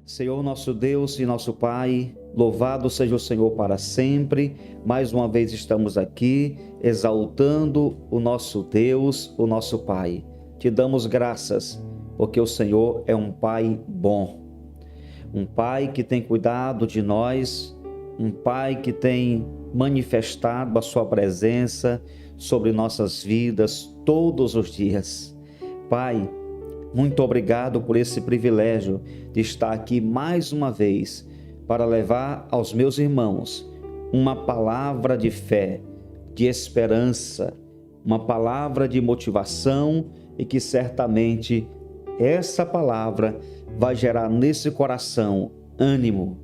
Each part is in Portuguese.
Senhor nosso Deus e nosso Pai, louvado seja o Senhor para sempre. Mais uma vez estamos aqui exaltando o nosso Deus, o nosso Pai. Te damos graças, porque o Senhor é um Pai bom. Um Pai que tem cuidado de nós, um Pai que tem manifestado a sua presença sobre nossas vidas todos os dias. Pai, muito obrigado por esse privilégio de estar aqui mais uma vez para levar aos meus irmãos uma palavra de fé, de esperança, uma palavra de motivação e que certamente essa palavra vai gerar nesse coração ânimo,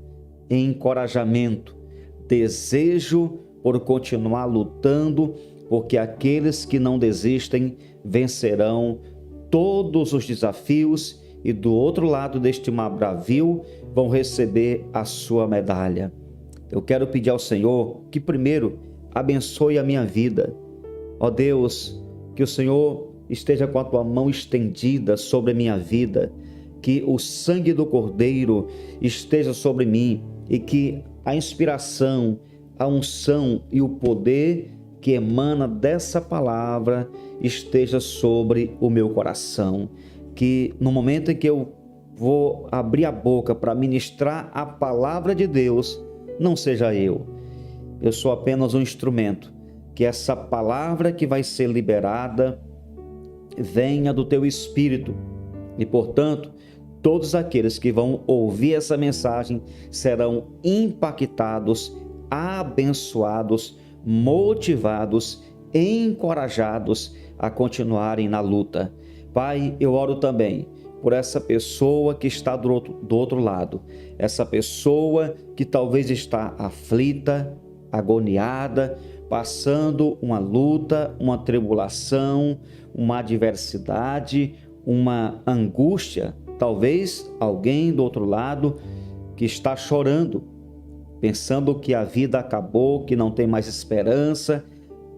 encorajamento, desejo por continuar lutando, porque aqueles que não desistem vencerão todos os desafios e do outro lado deste mar bravio vão receber a sua medalha. Eu quero pedir ao Senhor que primeiro abençoe a minha vida. Ó Deus, que o Senhor esteja com a tua mão estendida sobre a minha vida, que o sangue do Cordeiro esteja sobre mim e que a inspiração, a unção e o poder que emana dessa palavra esteja sobre o meu coração. Que no momento em que eu vou abrir a boca para ministrar a palavra de Deus, não seja eu sou apenas um instrumento. Que essa palavra que vai ser liberada venha do teu Espírito e, portanto, todos aqueles que vão ouvir essa mensagem serão impactados, abençoados, motivados, encorajados a continuarem na luta. Pai, eu oro também por essa pessoa que está do outro lado, essa pessoa que talvez está aflita, agoniada, passando uma luta, uma tribulação, uma adversidade, uma angústia. Talvez alguém do outro lado que está chorando, pensando que a vida acabou, que não tem mais esperança,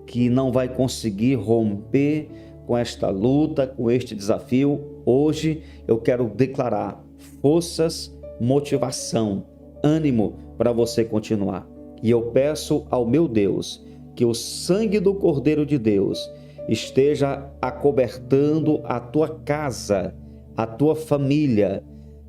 que não vai conseguir romper com esta luta, com este desafio. Hoje eu quero declarar forças, motivação, ânimo para você continuar. E eu peço ao meu Deus que o sangue do Cordeiro de Deus esteja acobertando a tua casa, a tua família.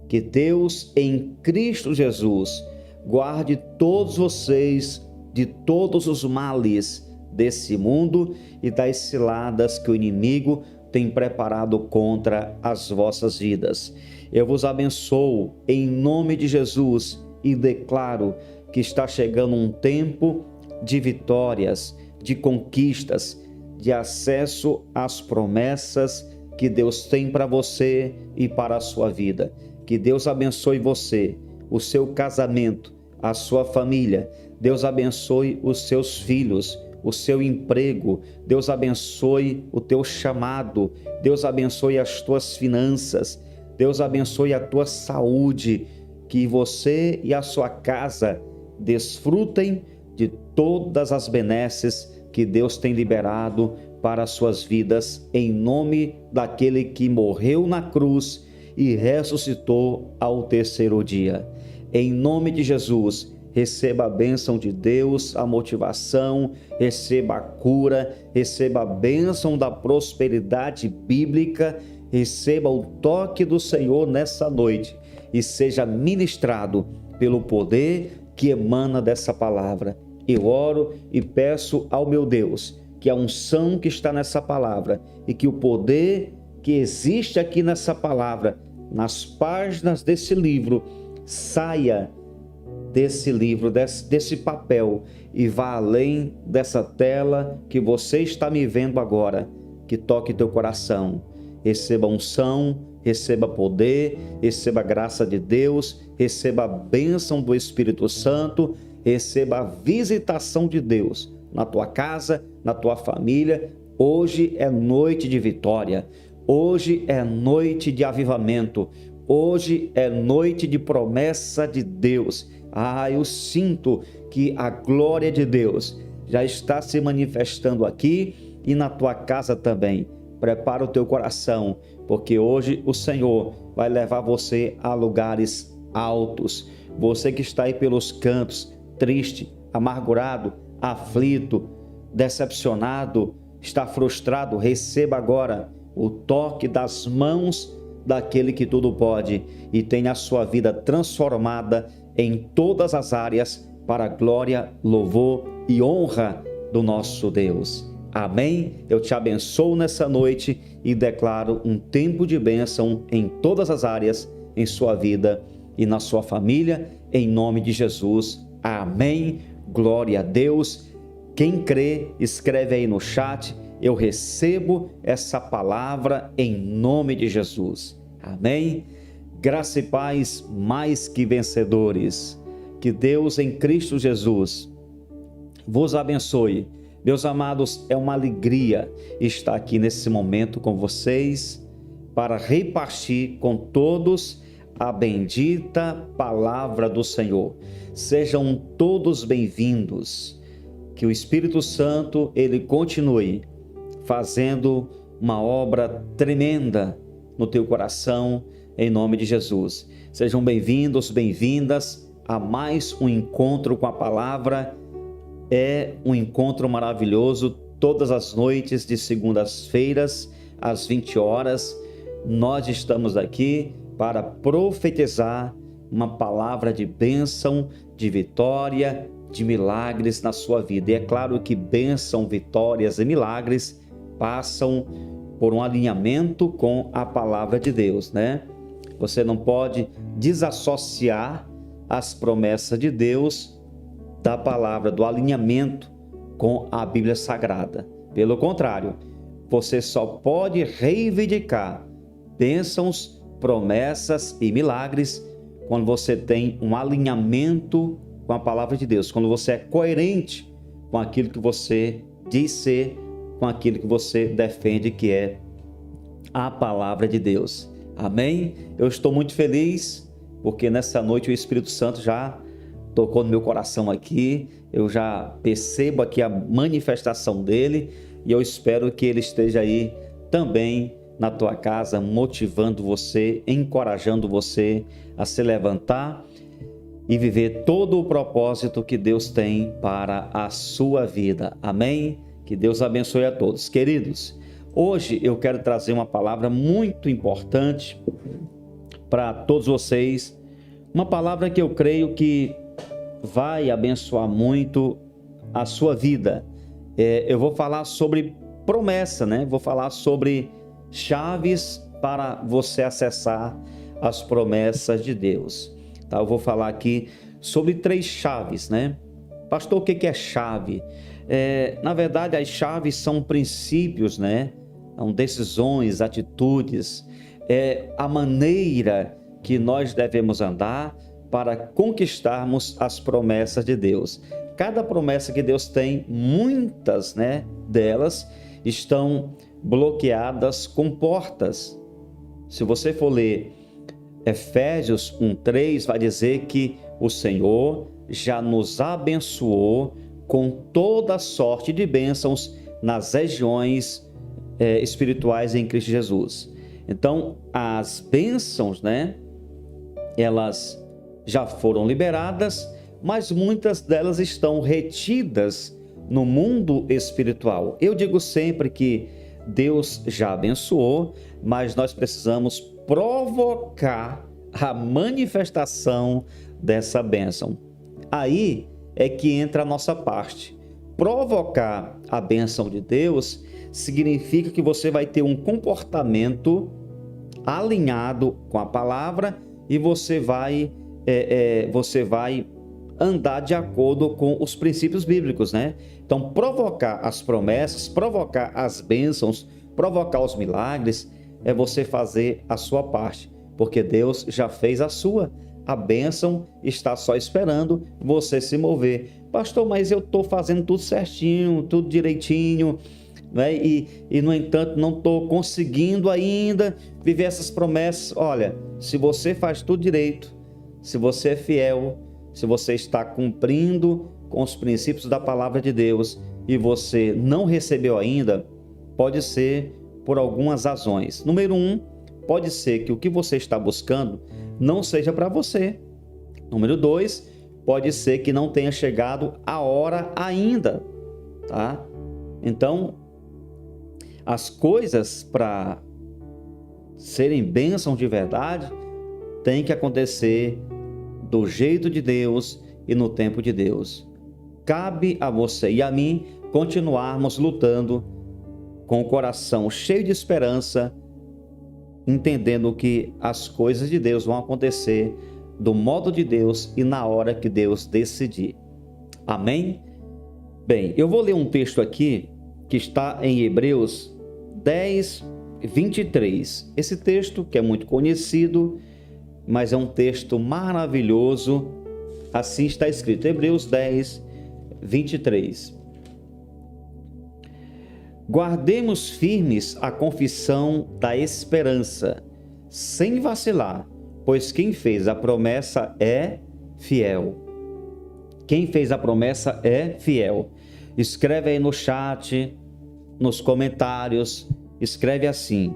Que Deus em Cristo Jesus guarde todos vocês de todos os males desse mundo e das ciladas que o inimigo tem preparado contra as vossas vidas. Eu vos abençoo em nome de Jesus e declaro que está chegando um tempo de vitórias, de conquistas, de acesso às promessas que Deus tem para você e para a sua vida. Que Deus abençoe você, o seu casamento, a sua família. Deus abençoe os seus filhos, o seu emprego. Deus abençoe o teu chamado. Deus abençoe as tuas finanças. Deus abençoe a tua saúde. Que você e a sua casa desfrutem de todas as benesses que Deus tem liberado para as suas vidas, em nome daquele que morreu na cruz e ressuscitou ao terceiro dia. Em nome de Jesus, receba a bênção de Deus, a motivação, receba a cura, receba a bênção da prosperidade bíblica, receba o toque do Senhor nessa noite e seja ministrado pelo poder que emana dessa palavra. Eu oro e peço ao meu Deus que a unção que está nessa palavra e que o poder que existe aqui nessa palavra, nas páginas desse livro, saia desse livro, desse papel e vá além dessa tela que você está me vendo agora, que toque teu coração. Receba unção, receba poder, receba a graça de Deus, receba a bênção do Espírito Santo, receba a visitação de Deus na tua casa, na tua família. Hoje é noite de vitória, hoje é noite de avivamento, hoje é noite de promessa de Deus. Eu sinto que a glória de Deus já está se manifestando aqui e na tua casa também. Prepara o teu coração, porque hoje o Senhor vai levar você a lugares altos. Você que está aí pelos cantos, triste, amargurado, aflito, decepcionado, está frustrado, receba agora o toque das mãos daquele que tudo pode e tenha a sua vida transformada em todas as áreas para a glória, louvor e honra do nosso Deus. Amém? Eu te abençoo nessa noite e declaro um tempo de bênção em todas as áreas em sua vida e na sua família, em nome de Jesus. Amém. Glória a Deus. Quem crê, escreve aí no chat: eu recebo essa palavra em nome de Jesus. Amém. Graça e paz mais que vencedores. Que Deus em Cristo Jesus vos abençoe. Meus amados, é uma alegria estar aqui nesse momento com vocês para repartir com todos a bendita palavra do Senhor. Sejam todos bem-vindos. Que o Espírito Santo, ele continue fazendo uma obra tremenda no teu coração, em nome de Jesus. Sejam bem-vindos, bem-vindas a mais um encontro com a palavra. É um encontro maravilhoso, todas as noites de segundas-feiras, às 20 horas, nós estamos aqui para profetizar uma palavra de bênção, de vitória, de milagres na sua vida. E é claro que bênção, vitórias e milagres passam por um alinhamento com a palavra de Deus, né? Você não pode desassociar as promessas de Deus da palavra, do alinhamento com a Bíblia Sagrada. Pelo contrário, você só pode reivindicar bênçãos, promessas e milagres quando você tem um alinhamento com a palavra de Deus, quando você é coerente com aquilo que você diz ser, com aquilo que você defende que é a palavra de Deus. Amém? Eu estou muito feliz porque nessa noite o Espírito Santo já tocou no meu coração aqui, eu já percebo aqui a manifestação dele e eu espero que ele esteja aí também na tua casa, motivando você, encorajando você a se levantar e viver todo o propósito que Deus tem para a sua vida. Amém? Que Deus abençoe a todos. Queridos, hoje eu quero trazer uma palavra muito importante para todos vocês, uma palavra que eu creio que vai abençoar muito a sua vida. Eu vou falar sobre promessa, né? Vou falar sobre chaves para você acessar as promessas de Deus. Tá? Eu vou falar aqui sobre 3 chaves, né? Pastor, o que é chave? Na verdade, as chaves são princípios, né? São decisões, atitudes, a maneira que nós devemos andar para conquistarmos as promessas de Deus. Cada promessa que Deus tem, muitas, né, delas estão bloqueadas com portas. Se você for ler Efésios 1:3, vai dizer que o Senhor já nos abençoou com toda sorte de bênçãos nas regiões espirituais em Cristo Jesus. Então, as bênçãos, né, elas já foram liberadas, mas muitas delas estão retidas no mundo espiritual. Eu digo sempre que Deus já abençoou, mas nós precisamos provocar a manifestação dessa bênção. Aí é que entra a nossa parte. Provocar a bênção de Deus significa que você vai ter um comportamento alinhado com a palavra e você vai andar de acordo com os princípios bíblicos, né? Então, provocar as promessas, provocar as bênçãos, provocar os milagres, é você fazer a sua parte, porque Deus já fez a sua. A bênção está só esperando você se mover. Pastor, mas eu estou fazendo tudo certinho, tudo direitinho, né? E no entanto, não estou conseguindo ainda viver essas promessas. Olha, se você faz tudo direito, se você é fiel, se você está cumprindo com os princípios da palavra de Deus e você não recebeu ainda, pode ser por algumas razões. Número 1, pode ser que o que você está buscando não seja para você. Número 2, pode ser que não tenha chegado a hora ainda, tá? Então, as coisas para serem bênção de verdade tem que acontecer do jeito de Deus e no tempo de Deus. Cabe a você e a mim continuarmos lutando com o coração cheio de esperança, entendendo que as coisas de Deus vão acontecer do modo de Deus e na hora que Deus decidir. Amém? Bem, eu vou ler um texto aqui que está em Hebreus 10, 23. Esse texto que é muito conhecido, mas é um texto maravilhoso. Assim está escrito, Hebreus 10, 23. Guardemos firmes a confissão da esperança, sem vacilar, pois quem fez a promessa é fiel. Quem fez a promessa é fiel. Escreve aí no chat, nos comentários, escreve assim: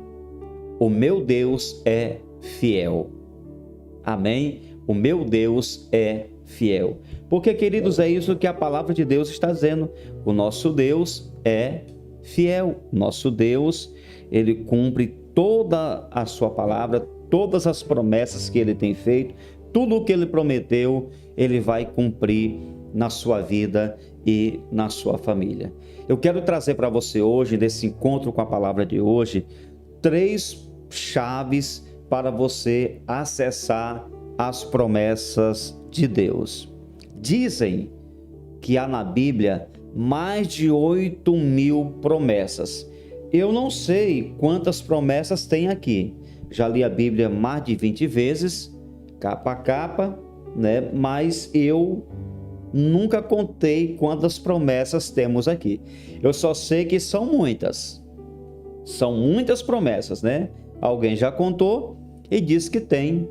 o meu Deus é fiel. Amém? O meu Deus é fiel. Porque, queridos, é isso que a palavra de Deus está dizendo. O nosso Deus é fiel. Nosso Deus, ele cumpre toda a sua palavra, todas as promessas que ele tem feito, tudo o que ele prometeu, ele vai cumprir na sua vida e na sua família. Eu quero trazer para você hoje, nesse encontro com a palavra de hoje, 3 chaves para você acessar as promessas de Deus. Dizem que há na Bíblia mais de 8.000 promessas. Eu não sei quantas promessas tem aqui. Já li a Bíblia mais de 20 vezes, capa a capa, né? Mas eu nunca contei quantas promessas temos aqui. Eu só sei que são muitas. São muitas promessas, né? Alguém já contou e disse que tem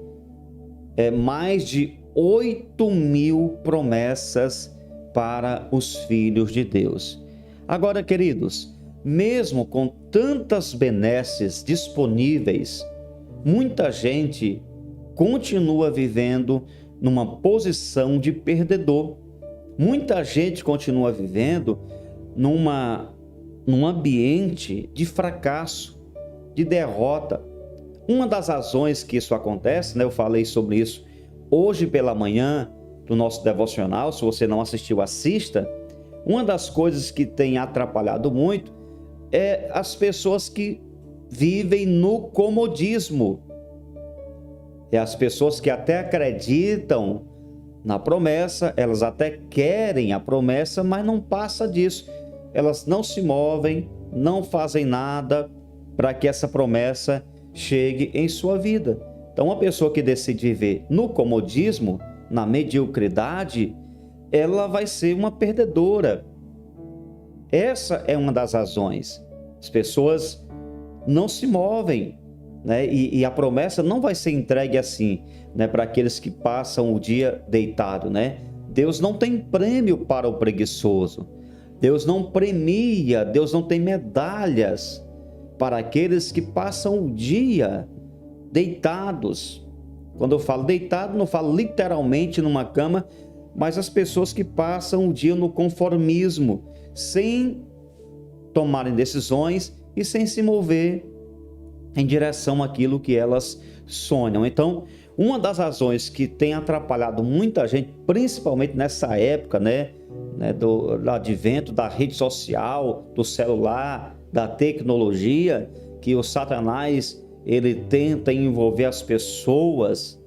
mais de 8.000 promessas para os filhos de Deus. Agora, queridos, mesmo com tantas benesses disponíveis, muita gente continua vivendo numa posição de perdedor. Muita gente continua vivendo num ambiente de fracasso, de derrota. Uma das razões que isso acontece, né, eu falei sobre isso hoje pela manhã do nosso devocional, se você não assistiu, assista. Uma das coisas que tem atrapalhado muito é as pessoas que vivem no comodismo. É as pessoas que até acreditam na promessa, elas até querem a promessa, mas não passa disso. Elas não se movem, não fazem nada para que essa promessa chegue em sua vida. Então, uma pessoa que decide viver no comodismo, na mediocridade, ela vai ser uma perdedora. Essa é uma das razões. As pessoas não se movem, né? E a promessa não vai ser entregue assim, né? Para aqueles que passam o dia deitado, né? Deus não tem prêmio para o preguiçoso. Deus não premia, Deus não tem medalhas para aqueles que passam o dia deitados. Quando eu falo deitado, não falo literalmente numa cama, mas as pessoas que passam o dia no conformismo, sem tomarem decisões e sem se mover em direção àquilo que elas sonham. Então, uma das razões que tem atrapalhado muita gente, principalmente nessa época, né, do advento da rede social, do celular, da tecnologia, que o Satanás ele tenta envolver as pessoas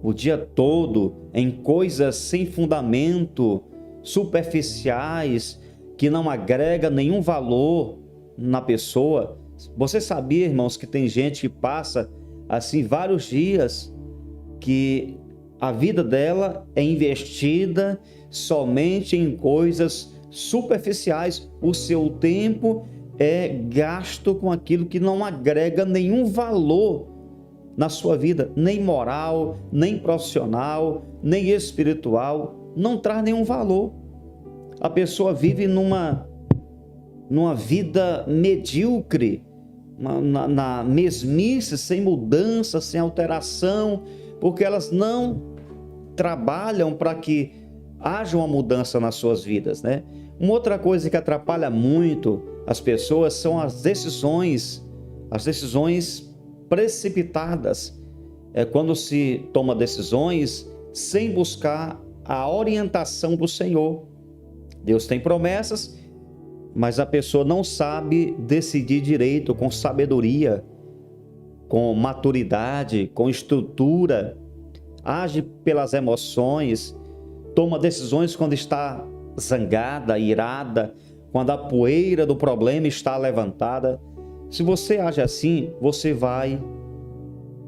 o dia todo em coisas sem fundamento, superficiais, que não agrega nenhum valor na pessoa. Você sabia, irmãos, que tem gente que passa assim vários dias que a vida dela é investida somente em coisas superficiais, o seu tempo é gasto com aquilo que não agrega nenhum valor na sua vida, nem moral, nem profissional, nem espiritual, não traz nenhum valor. A pessoa vive numa vida medíocre, na mesmice, sem mudança, sem alteração, porque elas não trabalham para que haja uma mudança nas suas vidas, né? Uma outra coisa que atrapalha muito as pessoas são as decisões precipitadas. É quando se toma decisões sem buscar a orientação do Senhor. Deus tem promessas, mas a pessoa não sabe decidir direito, com sabedoria, com maturidade, com estrutura, age pelas emoções, toma decisões quando está zangada, irada, quando a poeira do problema está levantada. Se você age assim, você vai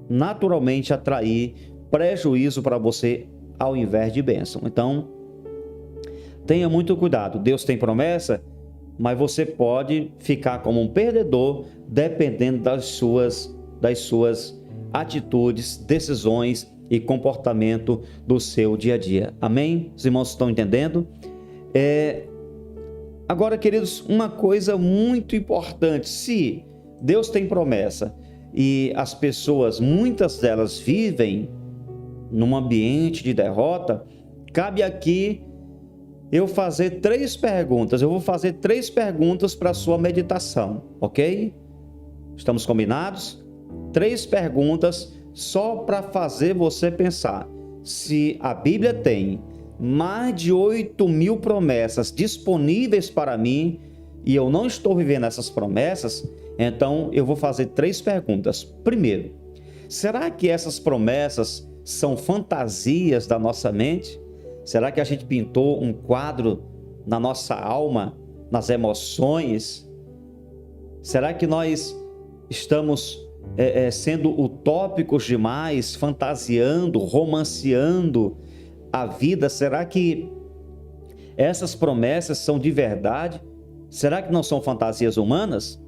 naturalmente atrair prejuízo para você ao invés de bênção. Então, tenha muito cuidado. Deus tem promessa, mas você pode ficar como um perdedor dependendo das suas atitudes, decisões e comportamento do seu dia a dia. Amém? Os irmãos estão entendendo? Agora, queridos, uma coisa muito importante: se Deus tem promessa e as pessoas, muitas delas, vivem num ambiente de derrota, cabe aqui eu fazer 3 perguntas. Eu vou fazer 3 perguntas para a sua meditação, ok? Estamos combinados? 3 perguntas só para fazer você pensar. Se a Bíblia tem mais de 8.000 promessas disponíveis para mim e eu não estou vivendo essas promessas, então eu vou fazer 3 perguntas. Primeiro, será que essas promessas são fantasias da nossa mente? Será que a gente pintou um quadro na nossa alma, nas emoções? Será que nós estamos sendo utópicos demais, fantasiando, romanceando a vida? Será que essas promessas são de verdade? Será que não são fantasias humanas?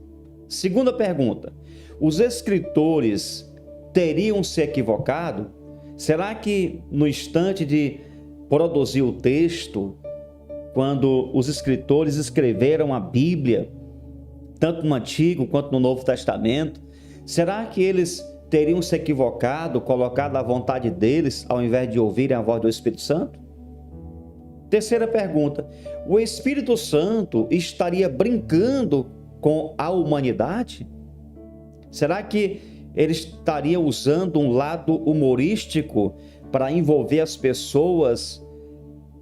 Segunda pergunta: os escritores teriam se equivocado? Será que no instante de produzir o texto, quando os escritores escreveram a Bíblia, tanto no Antigo quanto no Novo Testamento, será que eles teriam se equivocado, colocado a vontade deles, ao invés de ouvirem a voz do Espírito Santo? Terceira pergunta: o Espírito Santo estaria brincando com a humanidade? Será que ele estaria usando um lado humorístico para envolver as pessoas,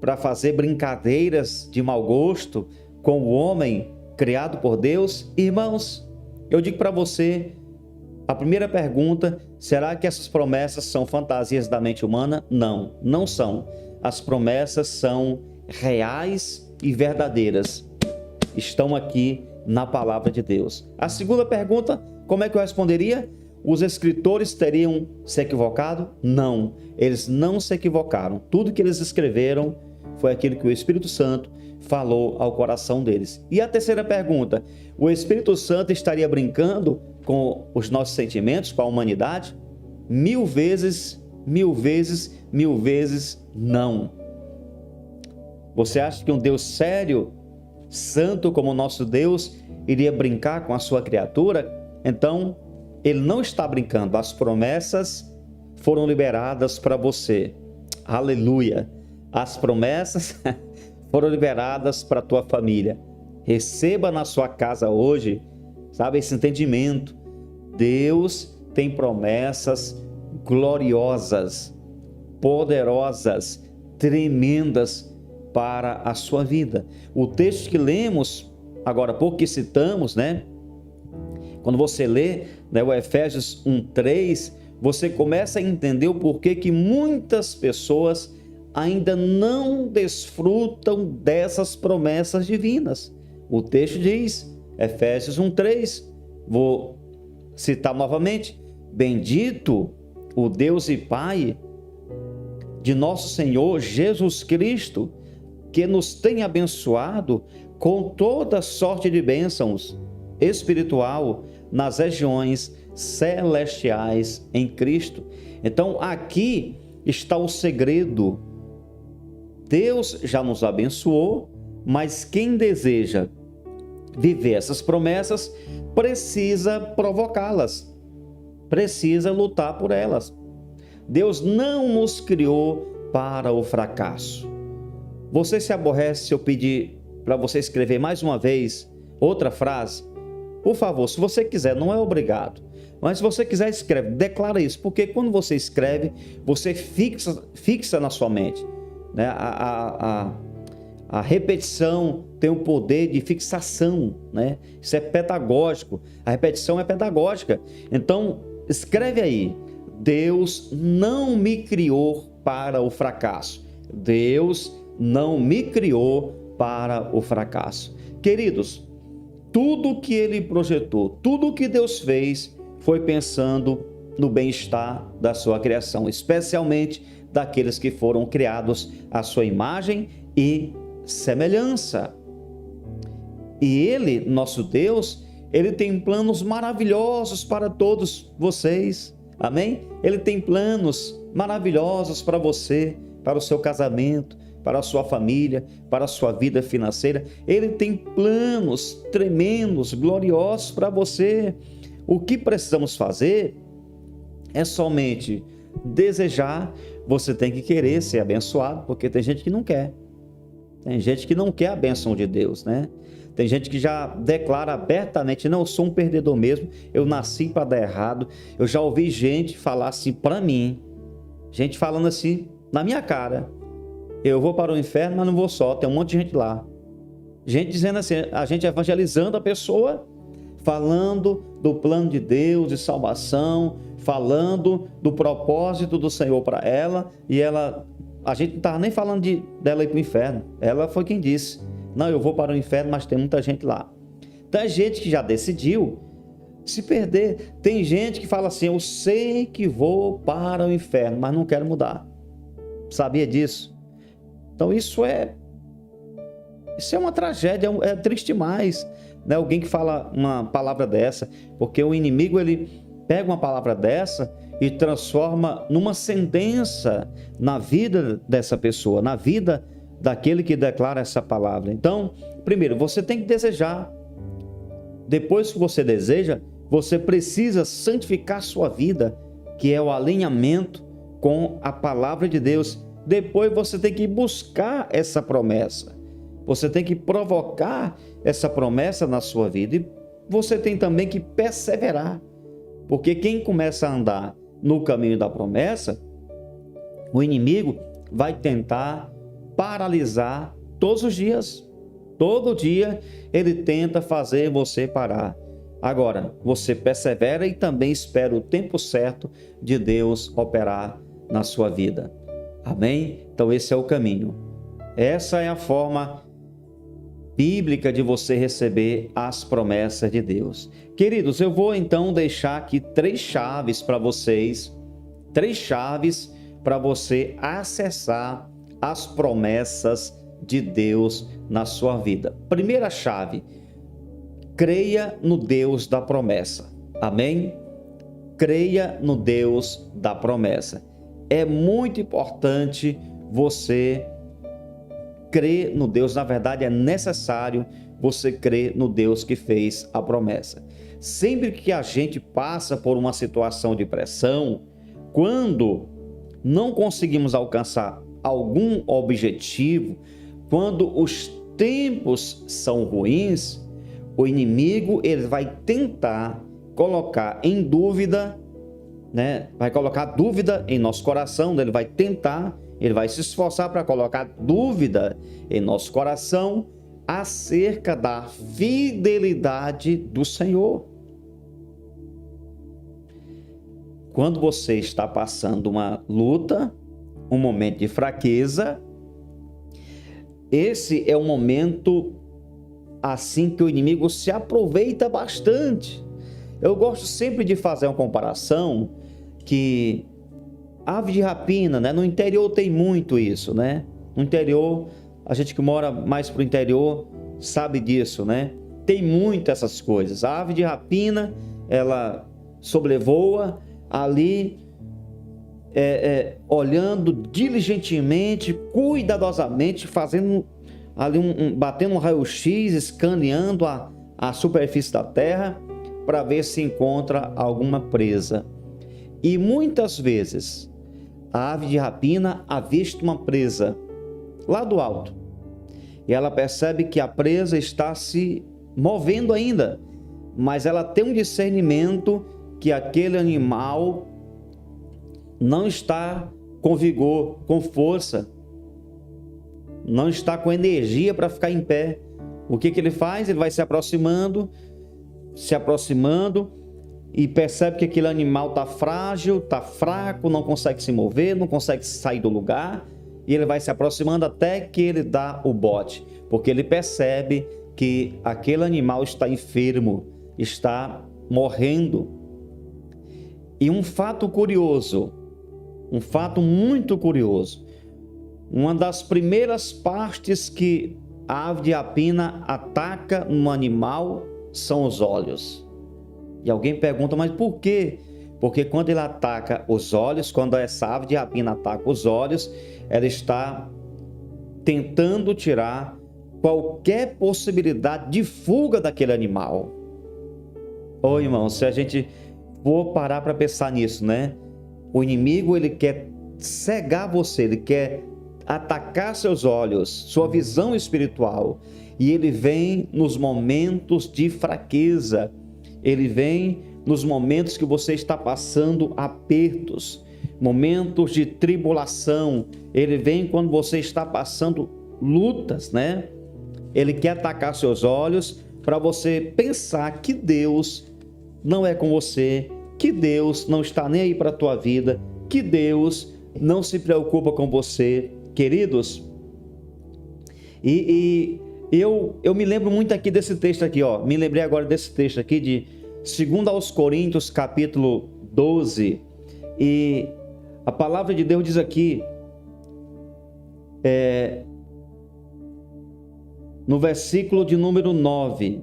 para fazer brincadeiras de mau gosto com o homem criado por Deus? Irmãos, eu digo para você, a primeira pergunta: será que essas promessas são fantasias da mente humana? Não, não são. As promessas são reais e verdadeiras. Estão aqui na palavra de Deus. A segunda pergunta, como é que eu responderia? Os escritores teriam se equivocado? Não, eles não se equivocaram. Tudo que eles escreveram foi aquilo que o Espírito Santo falou ao coração deles. E a terceira pergunta: o Espírito Santo estaria brincando com os nossos sentimentos, com a humanidade? 1000 vezes, 1000 vezes, 1000 vezes não. Você acha que um Deus sério, santo como o nosso Deus, iria brincar com a sua criatura? Então, ele não está brincando. As promessas foram liberadas para você. Aleluia! As promessas foram liberadas para a tua família. Receba na sua casa hoje, sabe, esse entendimento. Deus tem promessas gloriosas, poderosas, tremendas para a sua vida. O texto que lemos agora há pouco, que citamos, né? Quando você lê, né, o Efésios 1:3, você começa a entender o porquê que muitas pessoas ainda não desfrutam dessas promessas divinas. O texto diz, Efésios 1:3, vou citar novamente: bendito o Deus e Pai de nosso Senhor Jesus Cristo, que nos tem abençoado com toda sorte de bênçãos espiritual nas regiões celestiais em Cristo. Então, aqui está o segredo. Deus já nos abençoou, mas quem deseja viver essas promessas precisa provocá-las, precisa lutar por elas. Deus não nos criou para o fracasso. Você se aborrece se eu pedir para você escrever mais uma vez outra frase? Por favor, se você quiser, não é obrigado. Mas se você quiser, escreve, declara isso, porque quando você escreve, você fixa na sua mente, né? A repetição tem o poder de fixação, né? Isso é pedagógico, a repetição é pedagógica. Então, escreve aí: Deus não me criou para o fracasso. Deus não me criou para o fracasso. Queridos, tudo que Ele projetou, tudo que Deus fez, foi pensando no bem-estar da sua criação, especialmente daqueles que foram criados à sua imagem e semelhança. E Ele, nosso Deus, Ele tem planos maravilhosos para todos vocês, amém? Ele tem planos maravilhosos para você, para o seu casamento, para a sua família, para a sua vida financeira. Ele tem planos tremendos, gloriosos para você. O que precisamos fazer é somente desejar. Você tem que querer ser abençoado, porque tem gente que não quer. Tem gente que não quer a bênção de Deus, né? Tem gente que já declara abertamente: não, eu sou um perdedor mesmo, eu nasci para dar errado. Eu já ouvi gente falar assim para mim, gente falando assim na minha cara: eu vou para o inferno, mas não vou só, tem um monte de gente lá. Gente dizendo assim, a gente evangelizando a pessoa, falando do plano de Deus de salvação, falando do propósito do Senhor para ela, e ela, a gente não estava nem falando dela ir para o inferno. Ela foi quem disse: não, eu vou para o inferno, mas tem muita gente lá. Tem gente que já decidiu se perder. Tem gente que fala assim: eu sei que vou para o inferno, mas não quero mudar. Sabia disso? Então isso é uma tragédia, é triste demais, né? Alguém que fala uma palavra dessa, porque o inimigo, ele pega uma palavra dessa e transforma numa sentença na vida dessa pessoa, na vida daquele que declara essa palavra. Então, primeiro, você tem que desejar. Depois que você deseja, você precisa santificar sua vida, que é o alinhamento com a palavra de Deus. Depois você tem que buscar essa promessa. Você tem que provocar essa promessa na sua vida. E você tem também que perseverar. Porque quem começa a andar no caminho da promessa, o inimigo vai tentar paralisar todos os dias. Todo dia ele tenta fazer você parar. Agora, você persevera e também espera o tempo certo de Deus operar na sua vida. Amém? Então esse é o caminho. Essa é a forma bíblica de você receber as promessas de Deus. Queridos, eu vou então deixar aqui 3 chaves para vocês. 3 chaves para você acessar as promessas de Deus na sua vida. Primeira chave: creia no Deus da promessa. Amém? Creia no Deus da promessa. É muito importante você crer no Deus. Na verdade, é necessário você crer no Deus que fez a promessa. Sempre que a gente passa por uma situação de pressão, quando não conseguimos alcançar algum objetivo, quando os tempos são ruins, o inimigo, ele vai tentar colocar em dúvida, né? Vai colocar dúvida em nosso coração. Ele vai tentar, ele vai se esforçar para colocar dúvida em nosso coração acerca da fidelidade do Senhor. Quando você está passando uma luta, um momento de fraqueza, esse é um momento assim que o inimigo se aproveita bastante. Eu gosto sempre de fazer uma comparação que ave de rapina, né? No interior tem muito isso, né? No interior, a gente que mora mais pro interior sabe disso, né? Tem muito essas coisas. A ave de rapina, ela sobrevoa ali, olhando diligentemente, cuidadosamente, fazendo ali batendo um raio-x, escaneando a superfície da terra para ver se encontra alguma presa. E muitas vezes a ave de rapina avista uma presa lá do alto. E ela percebe que a presa está se movendo ainda, mas ela tem um discernimento que aquele animal não está com vigor, com força, não está com energia para ficar em pé. O que ele faz? Ele vai se aproximando e percebe que aquele animal está frágil, está fraco, não consegue se mover, não consegue sair do lugar, e ele vai se aproximando até que ele dá o bote, porque ele percebe que aquele animal está enfermo, está morrendo. E um fato curioso, um fato muito curioso, uma das primeiras partes que a ave de rapina ataca no animal são os olhos. E alguém pergunta, mas por quê? Porque quando ele ataca os olhos, quando essa ave de rapina ataca os olhos, ela está tentando tirar qualquer possibilidade de fuga daquele animal. Ô irmão, se a gente for parar para pensar nisso, né? O inimigo, ele quer cegar você, ele quer atacar seus olhos, sua visão espiritual. E ele vem nos momentos de fraqueza, ele vem nos momentos que você está passando apertos, momentos de tribulação, ele vem quando você está passando lutas, né? Ele quer atacar seus olhos para você pensar que Deus não é com você, que Deus não está nem aí para a tua vida, que Deus não se preocupa com você. Queridos, eu me lembro muito aqui desse texto aqui, ó. Me lembrei agora desse texto aqui de 2 aos Coríntios, capítulo 12. E a palavra de Deus diz aqui, no versículo de número 9,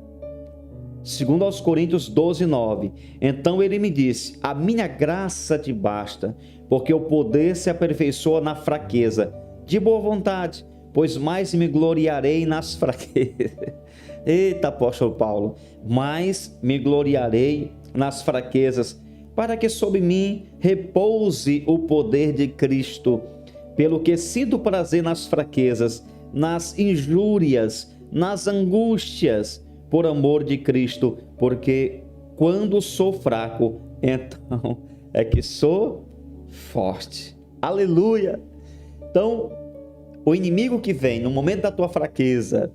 2 aos Coríntios 12, 9. Então ele me disse: a minha graça te basta, porque o poder se aperfeiçoa na fraqueza. De boa vontade, pois mais me gloriarei nas fraquezas. Eita, apóstolo Paulo, mais me gloriarei nas fraquezas, para que sobre mim repouse o poder de Cristo. Pelo que sinto prazer nas fraquezas, nas injúrias, nas angústias, por amor de Cristo, porque quando sou fraco, então é que sou forte. Aleluia! Então, o inimigo que vem no momento da tua fraqueza,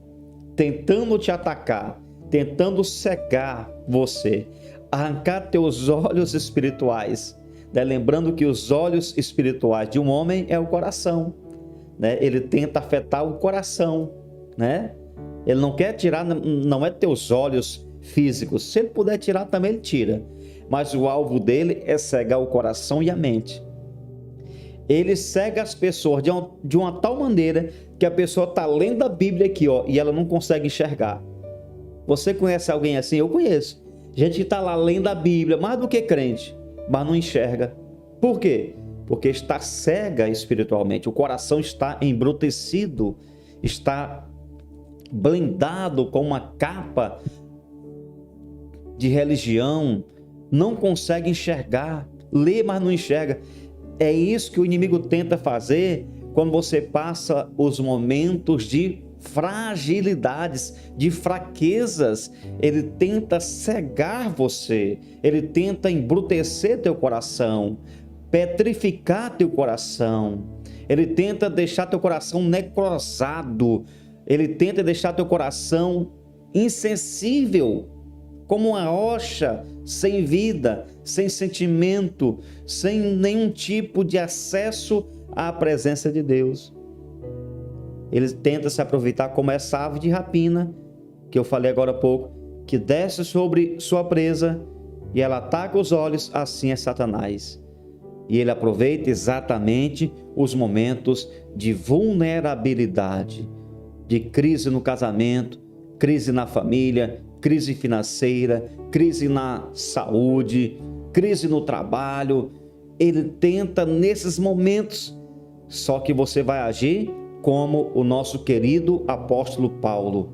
tentando te atacar, tentando cegar você, arrancar teus olhos espirituais, né? Lembrando que os olhos espirituais de um homem é o coração, né? Ele tenta afetar o coração, né? Ele não quer tirar, não é teus olhos físicos. Se ele puder tirar, também ele tira. Mas o alvo dele é cegar o coração e a mente. Ele cega as pessoas de uma tal maneira que a pessoa está lendo a Bíblia aqui, ó, e ela não consegue enxergar. Você conhece alguém assim? Eu conheço. Gente que está lá lendo a Bíblia, mais do que crente, mas não enxerga. Por quê? Porque está cega espiritualmente. O coração está embrutecido, está blindado com uma capa de religião, não consegue enxergar, lê, mas não enxerga. É isso que o inimigo tenta fazer quando você passa os momentos de fragilidades, de fraquezas. Ele tenta cegar você, ele tenta embrutecer teu coração, petrificar teu coração, ele tenta deixar teu coração necrosado, ele tenta deixar teu coração insensível, como uma rocha, sem vida, sem sentimento, sem nenhum tipo de acesso à presença de Deus. Ele tenta se aproveitar como essa ave de rapina, que eu falei agora há pouco, que desce sobre sua presa e ela ataca os olhos, assim é Satanás. E ele aproveita exatamente os momentos de vulnerabilidade, de crise no casamento, crise na família, crise financeira, crise na saúde, crise no trabalho. Ele tenta nesses momentos, só que você vai agir como o nosso querido apóstolo Paulo.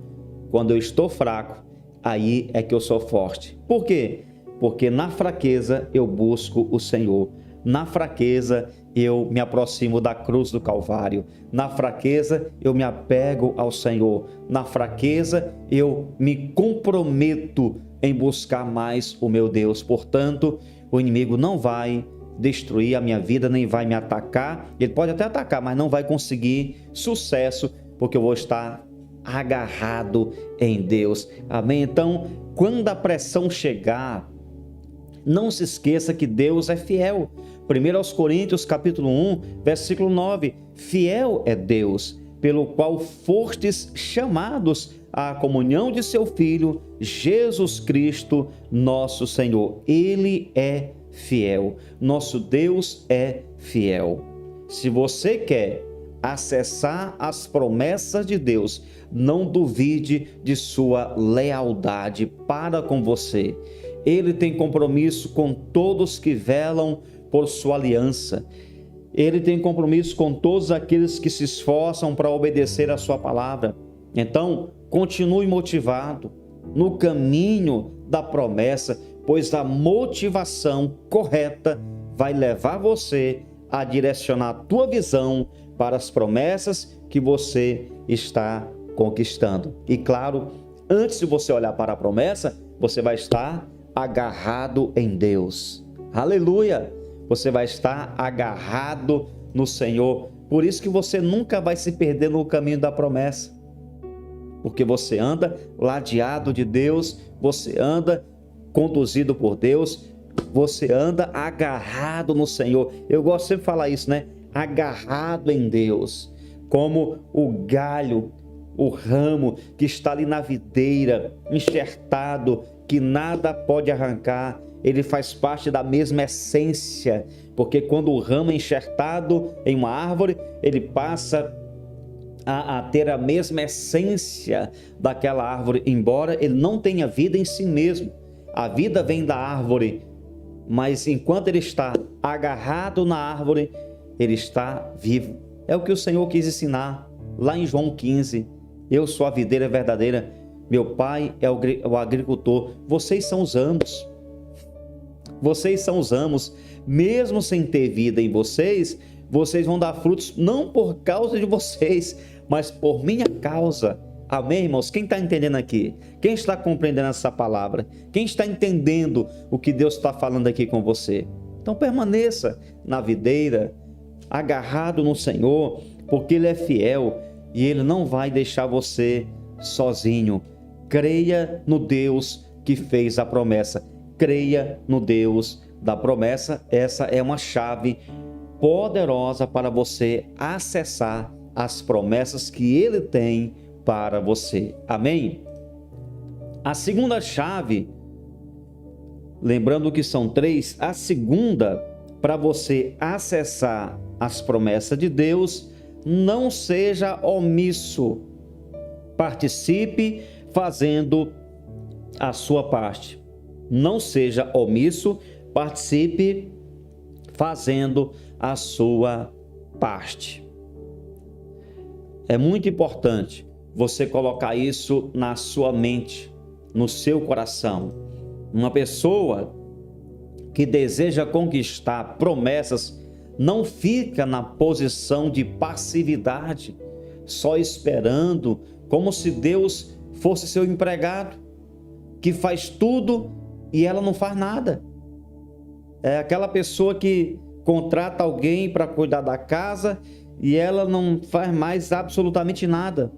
Quando eu estou fraco, aí é que eu sou forte. Por quê? Porque na fraqueza eu busco o Senhor. Na fraqueza eu me aproximo da cruz do Calvário. Na fraqueza, eu me apego ao Senhor. Na fraqueza, eu me comprometo em buscar mais o meu Deus. Portanto, o inimigo não vai destruir a minha vida, nem vai me atacar. Ele pode até atacar, mas não vai conseguir sucesso, porque eu vou estar agarrado em Deus. Amém? Então, quando a pressão chegar, não se esqueça que Deus é fiel. 1 Coríntios capítulo 1, versículo 9. Fiel é Deus, pelo qual fostes chamados à comunhão de seu Filho, Jesus Cristo, nosso Senhor. Ele é fiel. Nosso Deus é fiel. Se você quer acessar as promessas de Deus, não duvide de sua lealdade para com você. Ele tem compromisso com todos que velam por sua aliança. Ele tem compromisso com todos aqueles que se esforçam para obedecer a sua palavra. Então, continue motivado no caminho da promessa, pois a motivação correta vai levar você a direcionar a tua visão para as promessas que você está conquistando. E claro, antes de você olhar para a promessa, você vai estar agarrado em Deus. Aleluia! Você vai estar agarrado no Senhor. Por isso que você nunca vai se perder no caminho da promessa. Porque você anda ladeado de Deus, você anda conduzido por Deus, você anda agarrado no Senhor. Eu gosto sempre de falar isso, né? Agarrado em Deus. Como o galho, o ramo que está ali na videira, enxertado, que nada pode arrancar. Ele faz parte da mesma essência, porque quando o ramo é enxertado em uma árvore, ele passa a ter a mesma essência daquela árvore, embora ele não tenha vida em si mesmo. A vida vem da árvore, mas enquanto ele está agarrado na árvore, ele está vivo. É o que o Senhor quis ensinar lá em João 15. Eu sou a videira verdadeira, meu pai é o agricultor, vocês são os ramos. Vocês são os ramos. Mesmo sem ter vida em vocês, vocês vão dar frutos não por causa de vocês, mas por minha causa. Amém, irmãos? Quem está entendendo aqui? Quem está compreendendo essa palavra? Quem está entendendo o que Deus está falando aqui com você? Então permaneça na videira, agarrado no Senhor, porque Ele é fiel e Ele não vai deixar você sozinho. Creia no Deus que fez a promessa. Creia no Deus da promessa. Essa é uma chave poderosa para você acessar as promessas que Ele tem para você. Amém? A segunda chave, lembrando que são 3, a segunda para você acessar as promessas de Deus, não seja omisso. Participe fazendo a sua parte. Não seja omisso, participe fazendo a sua parte. É muito importante você colocar isso na sua mente, no seu coração. Uma pessoa que deseja conquistar promessas não fica na posição de passividade, só esperando, como se Deus fosse seu empregado, que faz tudo e ela não faz nada. É aquela pessoa que contrata alguém para cuidar da casa e ela não faz mais absolutamente nada.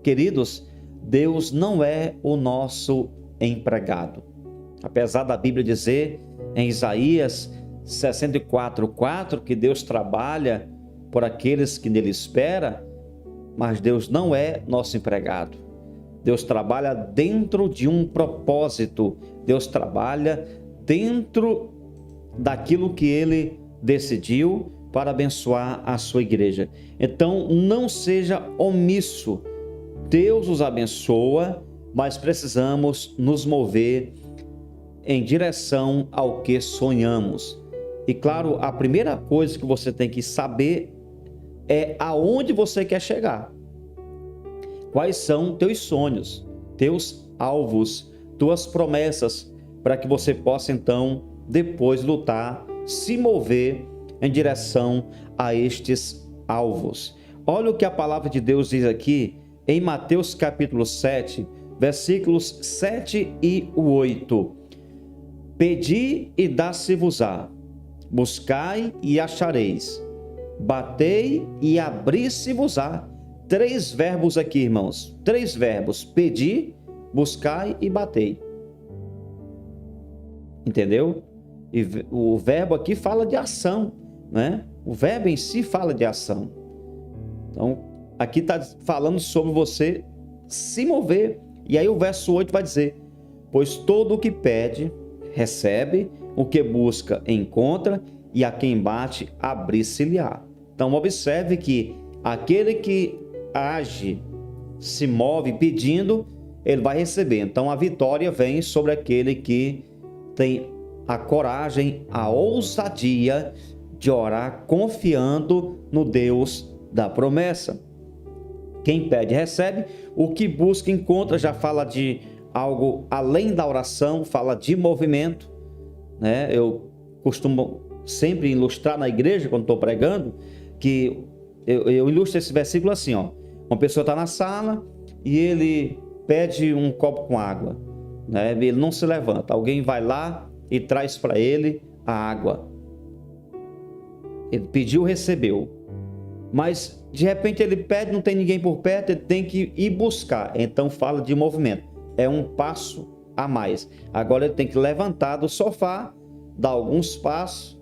Queridos, Deus não é o nosso empregado. Apesar da Bíblia dizer em Isaías 64:4 que Deus trabalha por aqueles que nele esperam, mas Deus não é nosso empregado. Deus trabalha dentro de um propósito. Deus trabalha dentro daquilo que Ele decidiu para abençoar a sua igreja. Então, não seja omisso. Deus os abençoa, mas precisamos nos mover em direção ao que sonhamos. E claro, a primeira coisa que você tem que saber é aonde você quer chegar. Quais são teus sonhos, teus alvos, tuas promessas, para que você possa então depois lutar, se mover em direção a estes alvos. Olha o que a palavra de Deus diz aqui em Mateus capítulo 7, versículos 7 e 8. Pedi e dá-se-vos-á, buscai e achareis, batei e abri-se-vos-á. 3 verbos aqui, irmãos, 3 verbos: pedi, buscai e batei. Entendeu? E o verbo aqui fala de ação, né? O verbo em si fala de ação. Então, aqui está falando sobre você se mover. E aí o verso 8 vai dizer: pois todo o que pede, recebe, o que busca, encontra, e a quem bate, abrir-se-lhe-á. Então, observe que aquele que age, se move pedindo, ele vai receber. Então, a vitória vem sobre aquele que tem a coragem, a ousadia de orar confiando no Deus da promessa. Quem pede, recebe. O que busca, encontra. Já fala de algo além da oração, fala de movimento, né? Eu costumo sempre ilustrar na igreja, quando estou pregando, que eu ilustro esse versículo assim, ó. Uma pessoa está na sala e ele pede um copo com água, né? Ele não se levanta. Alguém vai lá e traz para ele a água. Ele pediu, recebeu. Mas de repente ele pede, não tem ninguém por perto, ele tem que ir buscar. Então fala de movimento. É um passo a mais. Agora ele tem que levantar do sofá, dar alguns passos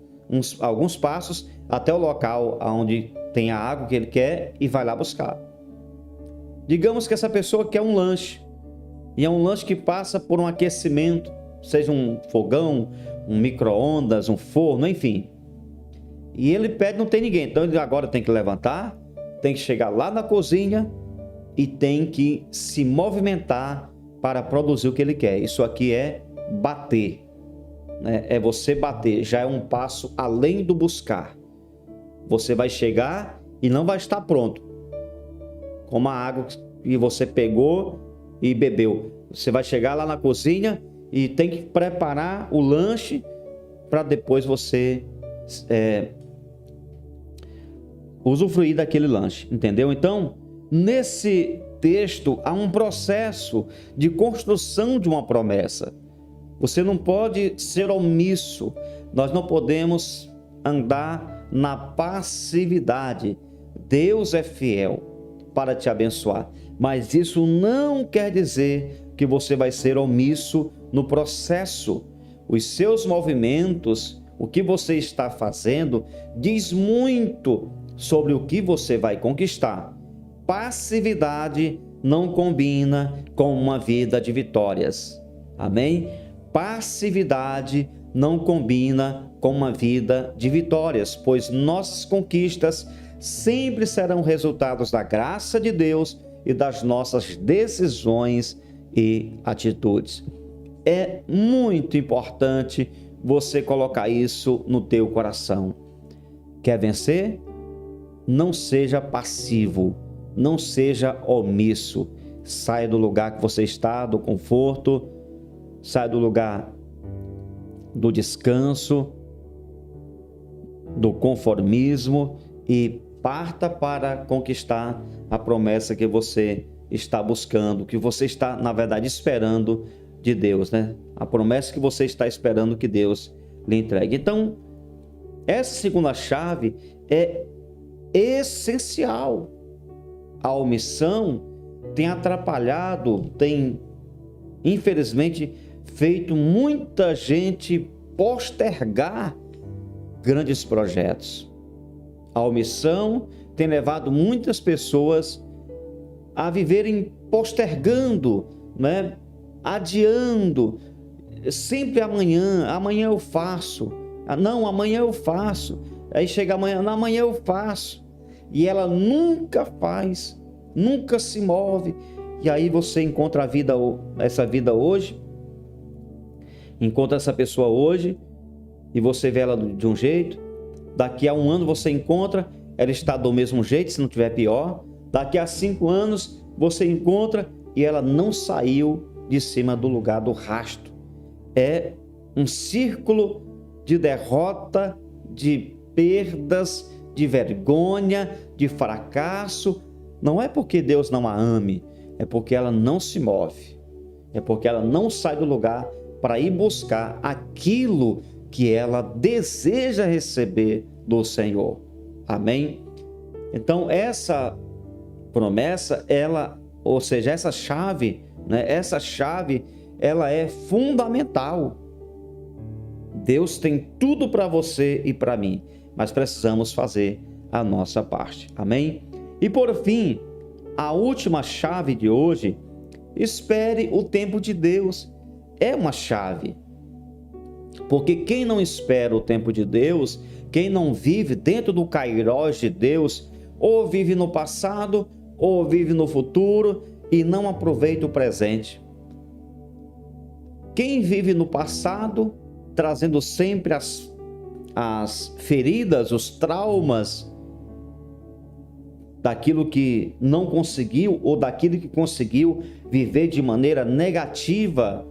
até o local onde tem a água que ele quer e vai lá buscar. Digamos que essa pessoa quer um lanche. E é um lanche que passa por um aquecimento, seja um fogão, um micro-ondas, um forno, enfim. E ele pede, não tem ninguém. Então ele agora tem que levantar, tem que chegar lá na cozinha e tem que se movimentar para produzir o que ele quer. Isso aqui é bater, né? É você bater, já é um passo além do buscar. Você vai chegar e não vai estar pronto, como a água que você pegou e bebeu. Você vai chegar lá na cozinha e tem que preparar o lanche para depois você usufruir daquele lanche, entendeu? Então, nesse texto há um processo de construção de uma promessa. Você não pode ser omisso. Nós não podemos andar na passividade. Deus é fiel para te abençoar, mas isso não quer dizer que você vai ser omisso no processo. Os seus movimentos, o que você está fazendo, diz muito sobre o que você vai conquistar. Passividade não combina com uma vida de vitórias. Amém? Passividade não combina com uma vida de vitórias, pois nossas conquistas sempre serão resultados da graça de Deus e das nossas decisões e atitudes. É muito importante você colocar isso no teu coração. Quer vencer? Não seja passivo, não seja omisso. Saia do lugar que você está, do conforto, saia do lugar do descanso, do conformismo e parta para conquistar a promessa que você está buscando, que você está, na verdade, esperando de Deus, né? A promessa que você está esperando que Deus lhe entregue. Então, essa segunda chave é essencial. A omissão tem atrapalhado, tem, infelizmente, feito muita gente postergar grandes projetos. A omissão tem levado muitas pessoas a viverem postergando, né? Adiando, sempre amanhã eu faço. Não, amanhã eu faço. Aí chega amanhã, não, amanhã eu faço. E ela nunca faz, nunca se move. E aí você encontra essa vida hoje, encontra essa pessoa hoje, e você vê ela de um jeito. Daqui a um ano você encontra, ela está do mesmo jeito, se não tiver pior. Daqui a 5 anos você encontra e ela não saiu de cima do lugar do rasto. É um círculo de derrota, de perdas, de vergonha, de fracasso. Não é porque Deus não a ame, é porque ela não se move. É porque ela não sai do lugar para ir buscar aquilo que ela deseja receber do Senhor. Amém? Então, essa promessa, ou seja, essa chave, ela é fundamental. Deus tem tudo para você e para mim, mas precisamos fazer a nossa parte. Amém? E por fim, a última chave de hoje: espere o tempo de Deus. É uma chave. Porque quem não espera o tempo de Deus, quem não vive dentro do kairós de Deus, ou vive no passado, ou vive no futuro e não aproveita o presente. Quem vive no passado, trazendo sempre as feridas, os traumas daquilo que não conseguiu ou daquilo que conseguiu viver de maneira negativa,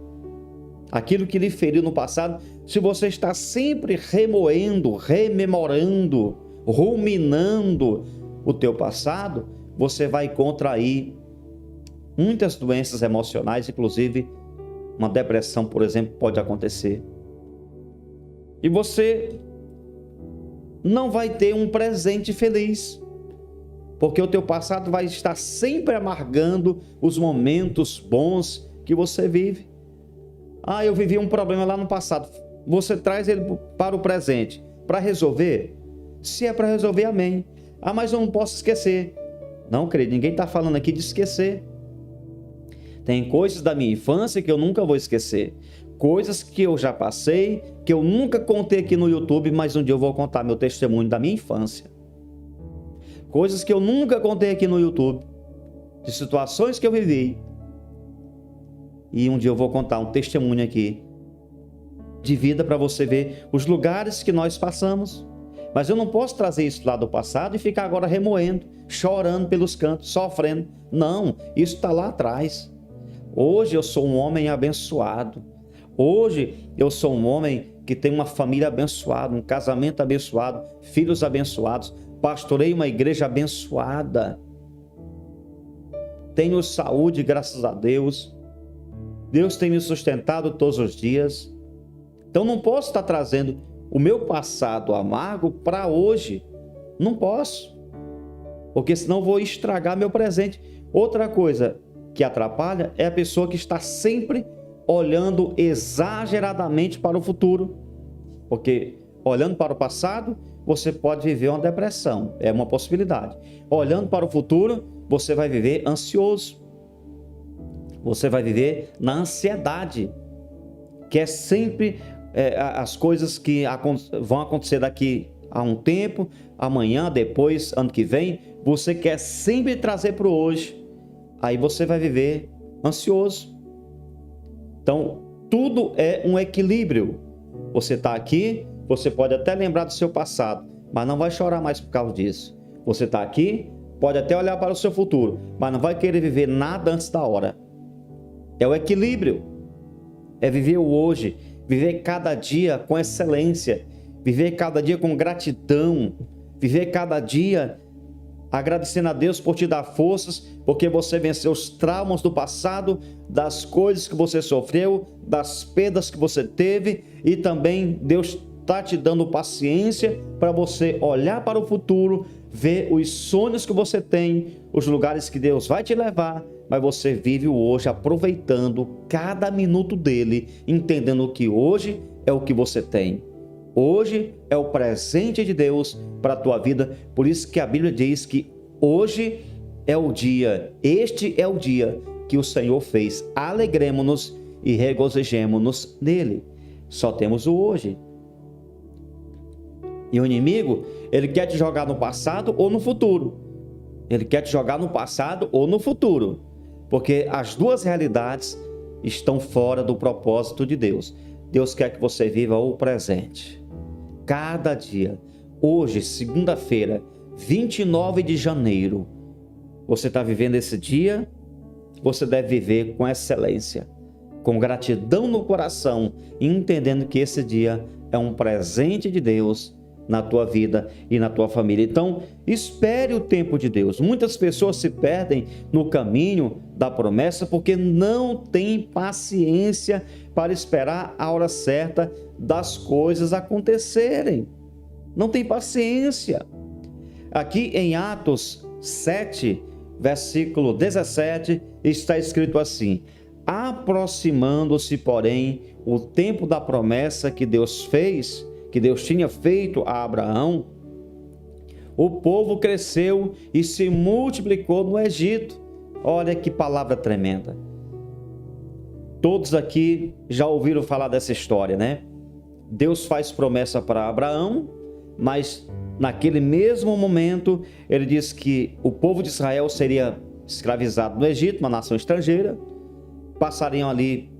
aquilo que lhe feriu no passado. Se você está sempre remoendo, rememorando, ruminando o teu passado, você vai contrair muitas doenças emocionais, inclusive uma depressão, por exemplo, pode acontecer. E você não vai ter um presente feliz, porque o teu passado vai estar sempre amargando os momentos bons que você vive. Eu vivi um problema lá no passado. Você traz ele para o presente. Para resolver? Se é para resolver, amém. Mas eu não posso esquecer. Não, querido, ninguém está falando aqui de esquecer. Tem coisas da minha infância que eu nunca vou esquecer. Coisas que eu já passei, que eu nunca contei aqui no YouTube, mas um dia eu vou contar meu testemunho da minha infância. Coisas que eu nunca contei aqui no YouTube, de situações que eu vivi. E um dia eu vou contar um testemunho aqui de vida para você ver os lugares que nós passamos. Mas eu não posso trazer isso lá do passado e ficar agora remoendo, chorando pelos cantos, sofrendo. Não, isso está lá atrás. Hoje eu sou um homem abençoado. Hoje eu sou um homem que tem uma família abençoada, um casamento abençoado, filhos abençoados, pastorei uma igreja abençoada. Tenho saúde, graças a Deus. Deus tem me sustentado todos os dias. Então não posso estar trazendo o meu passado amargo para hoje. Não posso. Porque senão vou estragar meu presente. Outra coisa que atrapalha é a pessoa que está sempre olhando exageradamente para o futuro. Porque olhando para o passado, você pode viver uma depressão. É uma possibilidade. Olhando para o futuro, você vai viver ansioso. Você vai viver na ansiedade, que é sempre as coisas que vão acontecer daqui a um tempo, amanhã, depois, ano que vem. Você quer sempre trazer para o hoje. Aí você vai viver ansioso. Então, tudo é um equilíbrio. Você está aqui, você pode até lembrar do seu passado, mas não vai chorar mais por causa disso. Você está aqui, pode até olhar para o seu futuro, mas não vai querer viver nada antes da hora. É o equilíbrio. É viver o hoje, viver cada dia com excelência, viver cada dia com gratidão, viver cada dia agradecendo a Deus por te dar forças, porque você venceu os traumas do passado, das coisas que você sofreu, das perdas que você teve, e também Deus está te dando paciência para você olhar para o futuro, ver os sonhos que você tem, os lugares que Deus vai te levar, mas você vive o hoje aproveitando cada minuto dele, entendendo que hoje é o que você tem. Hoje é o presente de Deus para a tua vida. Por isso que a Bíblia diz que hoje é o dia, este é o dia que o Senhor fez. Alegremo-nos e regozijemo-nos nele. Só temos o hoje. E o inimigo, ele quer te jogar no passado ou no futuro. Ele quer te jogar no passado ou no futuro. Porque as duas realidades estão fora do propósito de Deus. Deus quer que você viva o presente. Cada dia. Hoje, segunda-feira, 29 de janeiro, você está vivendo esse dia? Você deve viver com excelência, com gratidão no coração, entendendo que esse dia é um presente de Deus na tua vida e na tua família. Então, espere o tempo de Deus. Muitas pessoas se perdem no caminho da promessa porque não têm paciência para esperar a hora certa das coisas acontecerem. Não tem paciência. Aqui em Atos 7, versículo 17, está escrito assim: aproximando-se, porém, o tempo da promessa que Deus tinha feito a Abraão, o povo cresceu e se multiplicou no Egito. Olha que palavra tremenda. Todos aqui já ouviram falar dessa história, né? Deus faz promessa para Abraão, mas naquele mesmo momento ele diz que o povo de Israel seria escravizado no Egito, uma nação estrangeira. Passariam ali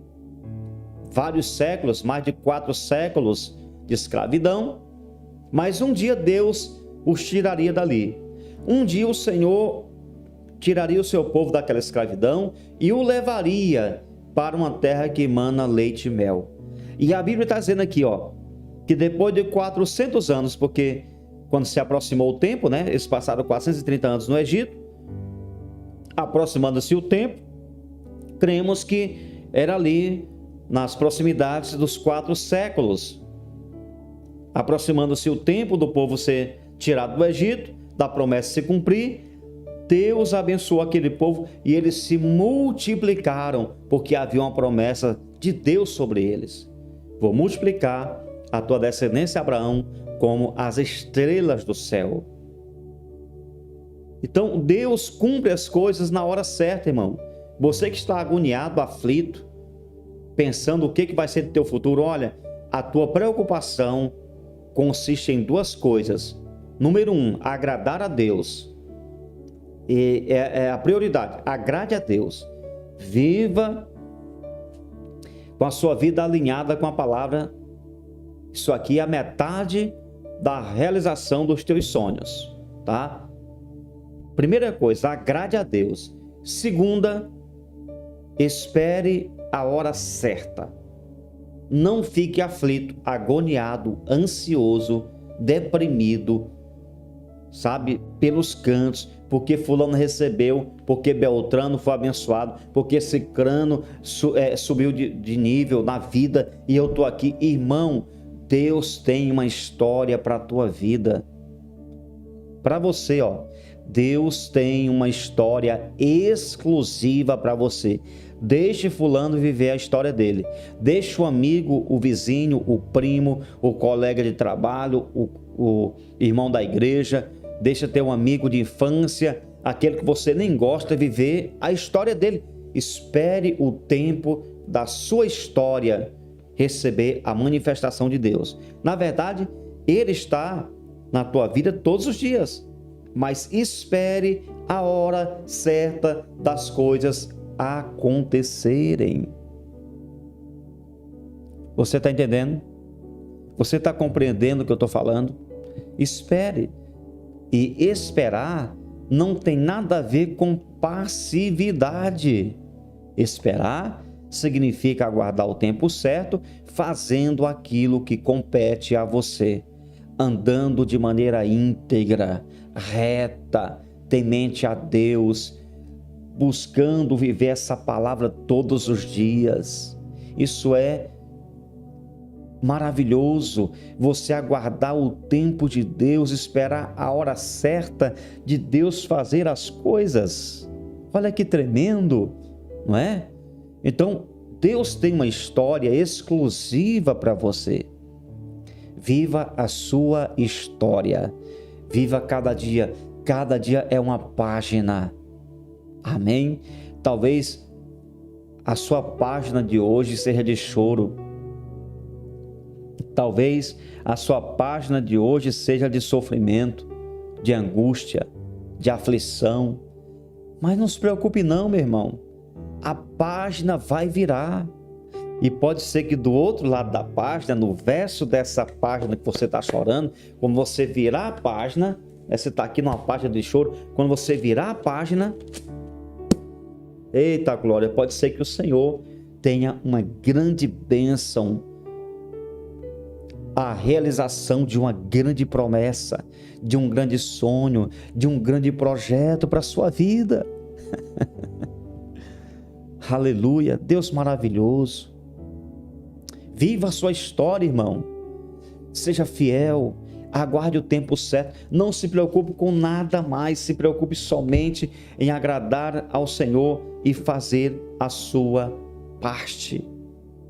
vários séculos, mais de 4 séculos de escravidão, mas um dia Deus os tiraria dali. Um dia o Senhor tiraria o seu povo daquela escravidão e o levaria para uma terra que emana leite e mel. E a Bíblia está dizendo aqui, que depois de 400 anos, porque quando se aproximou o tempo, né, eles passaram 430 anos no Egito, aproximando-se o tempo, cremos que era ali nas proximidades dos 4 séculos. Aproximando-se o tempo do povo ser tirado do Egito, da promessa se cumprir, Deus abençoou aquele povo e eles se multiplicaram, porque havia uma promessa de Deus sobre eles. Vou multiplicar a tua descendência, Abraão, como as estrelas do céu. Então, Deus cumpre as coisas na hora certa, irmão. Você que está agoniado, aflito, pensando o que vai ser do teu futuro, olha, a tua preocupação consiste em 2 coisas. Número 1, agradar a Deus. E é a prioridade, agrade a Deus. Viva com a sua vida alinhada com a palavra. Isso aqui é a metade da realização dos teus sonhos, tá? Primeira coisa, agrade a Deus. Segunda, espere a hora certa. Não fique aflito, agoniado, ansioso, deprimido, sabe, pelos cantos, porque fulano recebeu, porque Beltrano foi abençoado, porque Cicrano subiu de nível na vida e eu estou aqui. Irmão, Deus tem uma história para a tua vida. Para você, Deus tem uma história exclusiva para você. Deixe fulano viver a história dele. Deixe o amigo, o vizinho, o primo, o colega de trabalho, o irmão da igreja. Deixa ter um amigo de infância, aquele que você nem gosta, viver a história dele. Espere o tempo da sua história receber a manifestação de Deus. Na verdade, Ele está na tua vida todos os dias. Mas espere a hora certa das coisas acontecerem. Você está entendendo? Você está compreendendo o que eu estou falando? Espere. E esperar não tem nada a ver com passividade. Esperar significa aguardar o tempo certo, fazendo aquilo que compete a você, andando de maneira íntegra, reta, temente a Deus, buscando viver essa palavra todos os dias. Isso é maravilhoso, você aguardar o tempo de Deus, esperar a hora certa de Deus fazer as coisas. Olha que tremendo, não é? Então, Deus tem uma história exclusiva para você. Viva a sua história. Viva cada dia é uma página. Amém? Talvez a sua página de hoje seja de choro. Talvez a sua página de hoje seja de sofrimento, de angústia, de aflição. Mas não se preocupe não, meu irmão. A página vai virar. E pode ser que do outro lado da página, no verso dessa página que você está chorando, quando você virar a página, você está aqui numa página de choro, quando você virar a página, eita glória, pode ser que o Senhor tenha uma grande bênção a realização de uma grande promessa, de um grande sonho, de um grande projeto para a sua vida. Aleluia, Deus maravilhoso. Viva a sua história, irmão. Seja fiel, aguarde o tempo certo. Não se preocupe com nada mais, se preocupe somente em agradar ao Senhor e fazer a sua parte.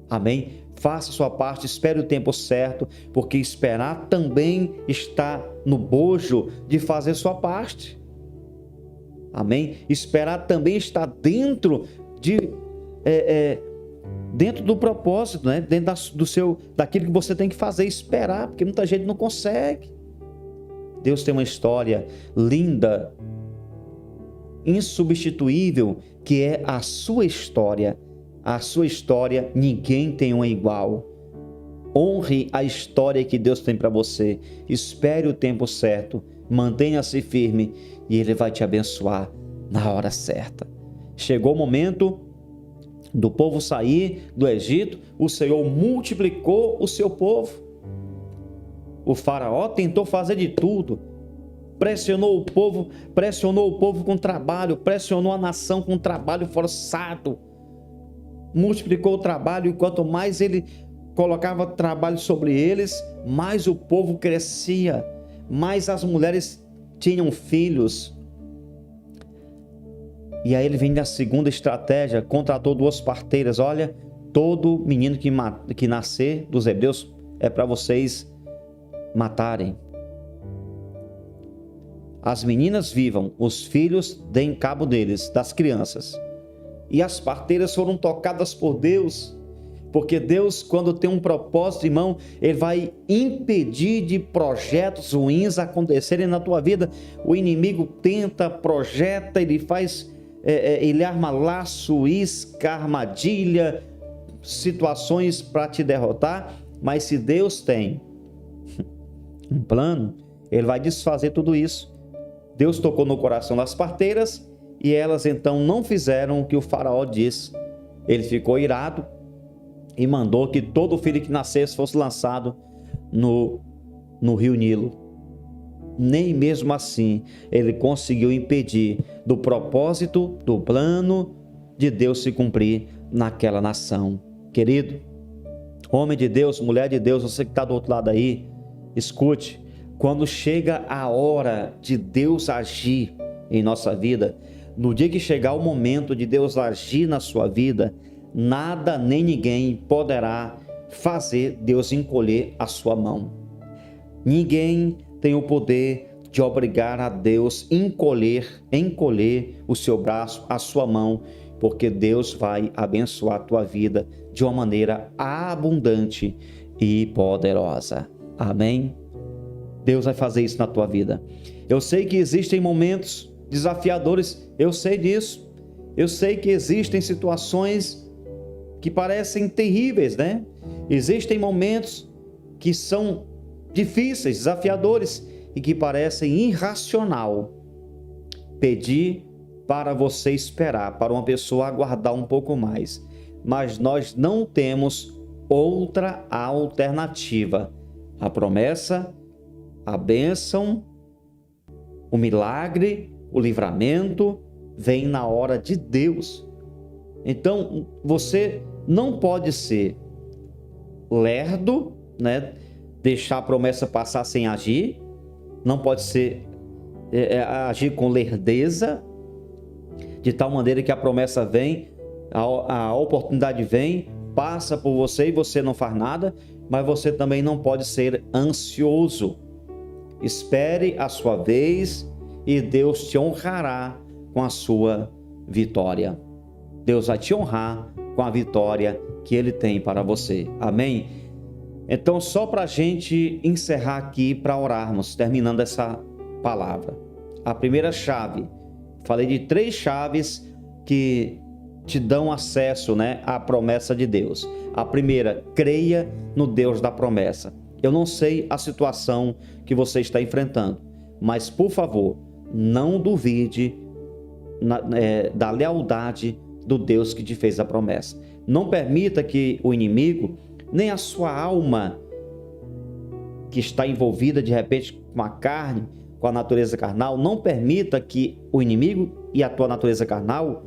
Amém? Faça a sua parte, espere o tempo certo, porque esperar também está no bojo de fazer sua parte. Amém? Esperar também está dentro do propósito, né? Dentro daquilo que você tem que fazer, esperar, porque muita gente não consegue. Deus tem uma história linda, insubstituível, que é a sua história. A sua história, ninguém tem uma igual. Honre a história que Deus tem para você. Espere o tempo certo, mantenha-se firme e Ele vai te abençoar na hora certa. Chegou o momento do povo sair do Egito, o Senhor multiplicou o seu povo. O faraó tentou fazer de tudo, pressionou o povo com trabalho, pressionou a nação com trabalho forçado, multiplicou o trabalho, e quanto mais ele colocava trabalho sobre eles, mais o povo crescia, mais as mulheres tinham filhos. E aí ele vem da segunda estratégia, contratou 2 parteiras. Olha, todo menino que nascer dos hebreus é para vocês matarem. As meninas vivam, os filhos deem cabo deles, das crianças. E as parteiras foram tocadas por Deus, porque Deus, quando tem um propósito, irmão, Ele vai impedir de projetos ruins acontecerem na tua vida. O inimigo tenta, projeta, ele arma laço, isca, armadilha, situações para te derrotar, mas se Deus tem um plano, Ele vai desfazer tudo isso. Deus tocou no coração das parteiras e elas então não fizeram o que o faraó disse. Ele ficou irado e mandou que todo filho que nascesse fosse lançado no rio Nilo. Nem mesmo assim ele conseguiu impedir do propósito, do plano de Deus se cumprir naquela nação. Querido, homem de Deus, mulher de Deus, você que está do outro lado aí, escute. Quando chega a hora de Deus agir em nossa vida, no dia que chegar o momento de Deus agir na sua vida, nada nem ninguém poderá fazer Deus encolher a sua mão. Ninguém tem o poder de obrigar a Deus encolher o seu braço, a sua mão, porque Deus vai abençoar a tua vida de uma maneira abundante e poderosa. Amém? Deus vai fazer isso na tua vida. Eu sei que existem momentos desafiadores, eu sei disso. Eu sei que existem situações que parecem terríveis, né? Existem momentos que são difíceis, desafiadores e que parecem irracional. Pedir para você esperar, para uma pessoa aguardar um pouco mais. Mas nós não temos outra alternativa. A promessa, a bênção, o milagre, o livramento vem na hora de Deus. Então, você não pode ser lerdo, né? Deixar a promessa passar sem agir. Não pode ser agir com lerdeza, de tal maneira que a promessa vem, a oportunidade vem, passa por você e você não faz nada, mas você também não pode ser ansioso. Espere a sua vez e Deus te honrará com a sua vitória. Deus vai te honrar com a vitória que Ele tem para você. Amém? Então, só para a gente encerrar aqui, para orarmos, terminando essa palavra. A primeira chave, falei de 3 chaves que te dão acesso, né, à promessa de Deus. A primeira, creia no Deus da promessa. Eu não sei a situação que você está enfrentando, mas por favor, não duvide da lealdade do Deus que te fez a promessa. Não permita que o inimigo, nem a sua alma, que está envolvida de repente com a carne, com a natureza carnal, não permita que o inimigo e a tua natureza carnal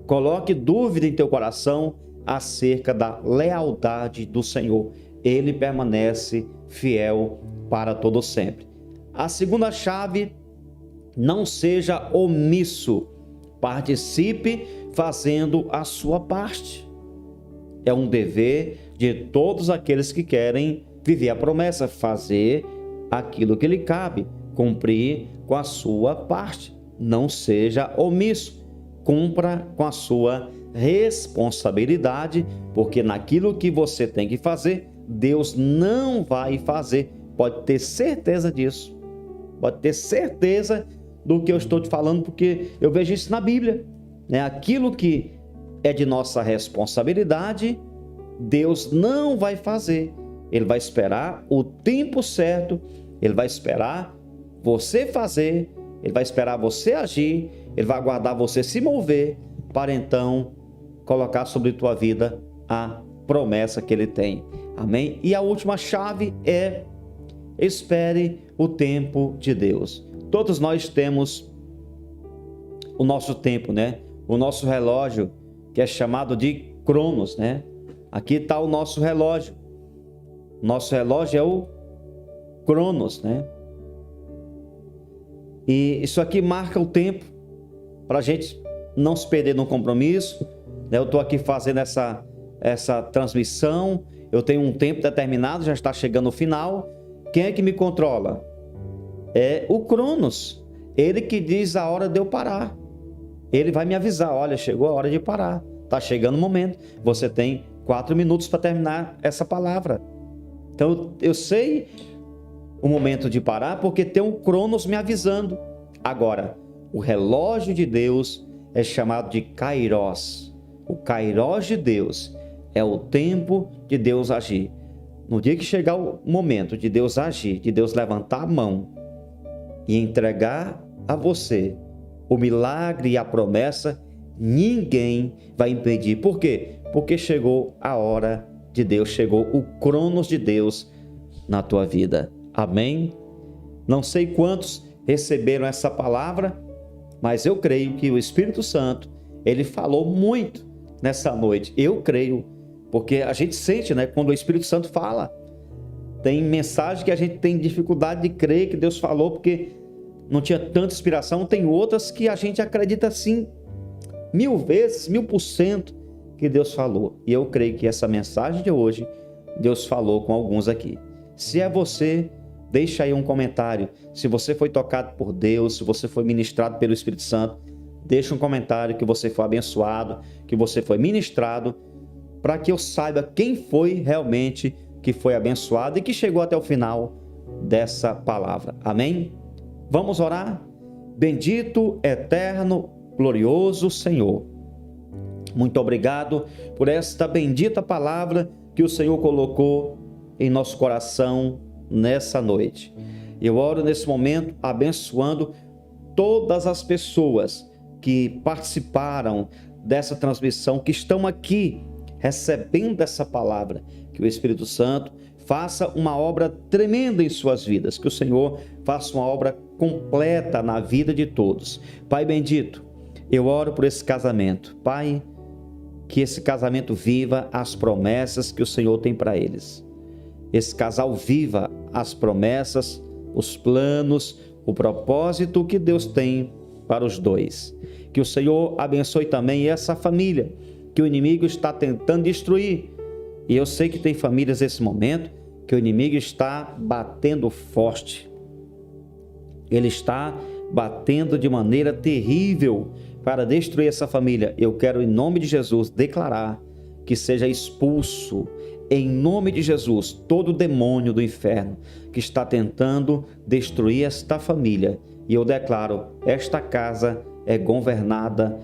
coloque dúvida em teu coração acerca da lealdade do Senhor. Ele permanece fiel para todo sempre. A segunda chave: não seja omisso. Participe fazendo a sua parte. É um dever de todos aqueles que querem viver a promessa, fazer aquilo que lhe cabe, cumprir com a sua parte. Não seja omisso. Cumpra com a sua responsabilidade, porque naquilo que você tem que fazer, Deus não vai fazer. Pode ter certeza disso. Pode ter certeza do que eu estou te falando, porque eu vejo isso na Bíblia, né? Aquilo que é de nossa responsabilidade, Deus não vai fazer. Ele vai esperar o tempo certo, Ele vai esperar você fazer, Ele vai esperar você agir, Ele vai aguardar você se mover, para então colocar sobre tua vida a promessa que Ele tem. Amém? E a última chave é: espere o tempo de Deus. Todos nós temos o nosso tempo, né? O nosso relógio, que é chamado de Cronos, né? Aqui está o nosso relógio. Nosso relógio é o Cronos, né? E isso aqui marca o tempo para a gente não se perder no compromisso, né? Eu estou aqui fazendo essa transmissão. Eu tenho um tempo determinado, já está chegando o final. Quem é que me controla? É o Cronos. Ele que diz a hora de eu parar. Ele vai me avisar: olha, chegou a hora de parar, está chegando o momento, você tem 4 minutos para terminar essa palavra. Então eu sei o momento de parar, porque tem o Cronos me avisando. Agora, o relógio de Deus é chamado de Kairos. O Kairos de Deus é o tempo de Deus agir. No dia que chegar o momento de Deus agir, de Deus levantar a mão e entregar a você o milagre e a promessa, ninguém vai impedir. Por quê? Porque chegou a hora de Deus, chegou o Cronos de Deus na tua vida. Amém? Não sei quantos receberam essa palavra, mas eu creio que o Espírito Santo, ele falou muito nessa noite. Eu creio, porque a gente sente, né, quando o Espírito Santo fala. Tem mensagem que a gente tem dificuldade de crer que Deus falou, porque não tinha tanta inspiração. Tem outras que a gente acredita assim 1000 vezes, 1000% que Deus falou. E eu creio que essa mensagem de hoje, Deus falou com alguns aqui. Se é você, deixa aí um comentário. Se você foi tocado por Deus, se você foi ministrado pelo Espírito Santo, deixa um comentário que você foi abençoado, que você foi ministrado, para que eu saiba quem foi realmente que foi abençoado e que chegou até o final dessa palavra. Amém? Vamos orar? Bendito, eterno, glorioso Senhor, muito obrigado por esta bendita palavra que o Senhor colocou em nosso coração nessa noite. Eu oro nesse momento abençoando todas as pessoas que participaram dessa transmissão, que estão aqui recebendo essa palavra. Que o Espírito Santo faça uma obra tremenda em suas vidas, que o Senhor faça uma obra completa na vida de todos. Pai bendito, eu oro por esse casamento. Pai, que esse casamento viva as promessas que o Senhor tem para eles. Esse casal viva as promessas, os planos, o propósito que Deus tem para os dois. Que o Senhor abençoe também essa família que o inimigo está tentando destruir. E eu sei que tem famílias nesse momento que o inimigo está batendo forte. Ele está batendo de maneira terrível para destruir essa família. Eu quero, em nome de Jesus, declarar que seja expulso, em nome de Jesus, todo demônio do inferno que está tentando destruir esta família. E eu declaro, esta casa é governada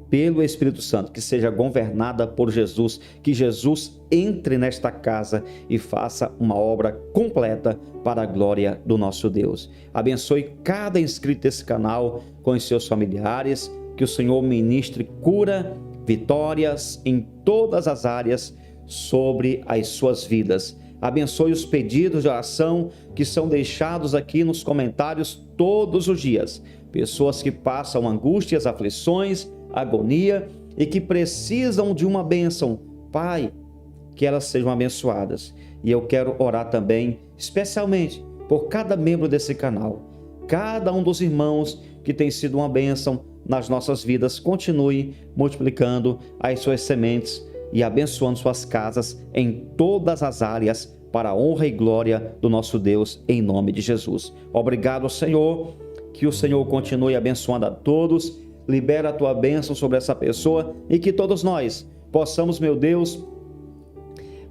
pelo Espírito Santo, que seja governada por Jesus, que Jesus entre nesta casa e faça uma obra completa para a glória do nosso Deus. Abençoe cada inscrito desse canal com os seus familiares, que o Senhor ministre cura, vitórias em todas as áreas sobre as suas vidas. Abençoe os pedidos de oração que são deixados aqui nos comentários todos os dias. Pessoas que passam angústias, aflições, agonia e que precisam de uma bênção. Pai, que elas sejam abençoadas. E eu quero orar também, especialmente, por cada membro desse canal. Cada um dos irmãos que tem sido uma bênção nas nossas vidas, continue multiplicando as suas sementes e abençoando suas casas em todas as áreas, para a honra e glória do nosso Deus, em nome de Jesus. Obrigado, Senhor, que o Senhor continue abençoando a todos, libera a tua bênção sobre essa pessoa e que todos nós possamos, meu Deus,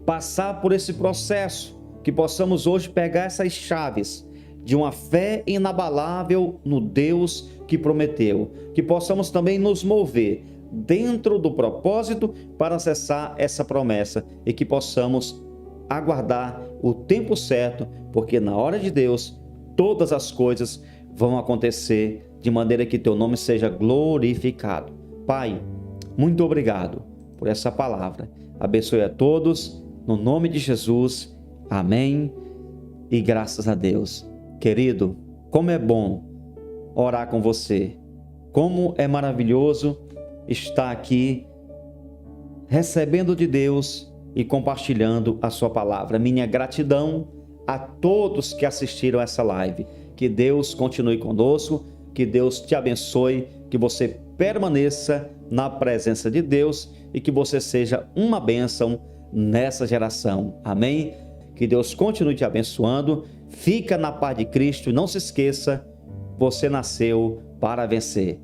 passar por esse processo, que possamos hoje pegar essas chaves de uma fé inabalável no Deus que prometeu, que possamos também nos mover dentro do propósito para acessar essa promessa e que possamos aguardar o tempo certo, porque na hora de Deus todas as coisas vão acontecer de maneira que teu nome seja glorificado. Pai, muito obrigado por essa palavra. Abençoe a todos, no nome de Jesus. Amém e graças a Deus. Querido, como é bom orar com você, como é maravilhoso estar aqui recebendo de Deus e compartilhando a sua palavra. Minha gratidão a todos que assistiram essa live. Que Deus continue conosco, que Deus te abençoe, que você permaneça na presença de Deus e que você seja uma bênção nessa geração. Amém? Que Deus continue te abençoando. Fica na paz de Cristo e não se esqueça, você nasceu para vencer.